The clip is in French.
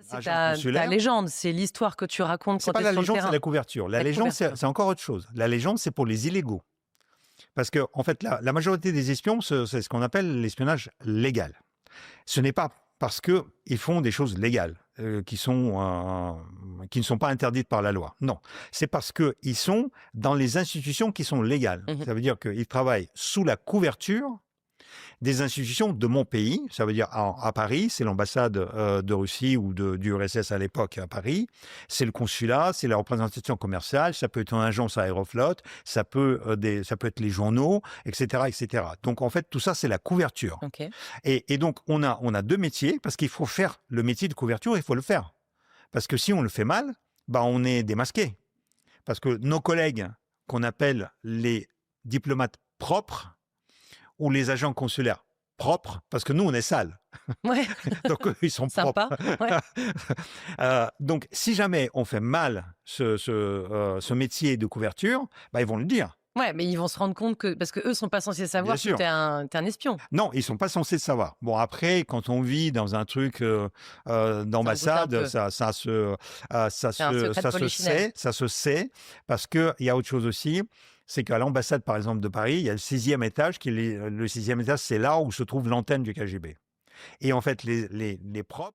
c'est agent ta consulaire. légende, c'est l'histoire que tu racontes C'est quand pas tu es la sur le légende, c'est terrain. la couverture. La La légende, couverture. c'est encore autre chose. La légende, c'est pour les illégaux. Parce que, en fait, la majorité des espions, c'est ce qu'on appelle l'espionnage légal. Ce n'est pas parce qu'ils font des choses légales qui ne sont pas interdites par la loi. Non, c'est parce qu'ils sont dans les institutions qui sont légales. Mmh. Ça veut dire qu'ils travaillent sous la couverture des institutions de mon pays. Ça veut dire à Paris, c'est l'ambassade de Russie ou du URSS à l'époque à Paris. C'est le consulat, c'est la représentation commerciale. Ça peut être une agence Aéroflot, ça peut être les journaux, etc., etc. Donc en fait, tout ça, c'est la couverture. OK. Et donc on a deux métiers parce qu'il faut faire le métier de couverture, il faut le faire. Parce que si on le fait mal, bah on est démasqué. Parce que nos collègues qu'on appelle les diplomates propres ou les agents consulaires propres, parce que nous, on est sales. Ouais, Donc, eux, ils sont propres. sympa. Ouais. Donc, si jamais on fait mal ce métier de couverture, bah, ils vont le dire, Ouais, mais ils vont se rendre compte que parce qu'eux sont pas censés bien savoir que sûr. tu es un espion. Non, ils sont pas censés le savoir. Bon, après, quand on vit dans un truc Ça en doute un d'ambassade, peu. C'est un secret de polichinelle. ça se sait, parce qu'il y a autre chose aussi, c'est qu'à l'ambassade, par exemple, de Paris, il y a le 6e étage, le 6e étage, c'est là où se trouve l'antenne du KGB. Et en fait, les propres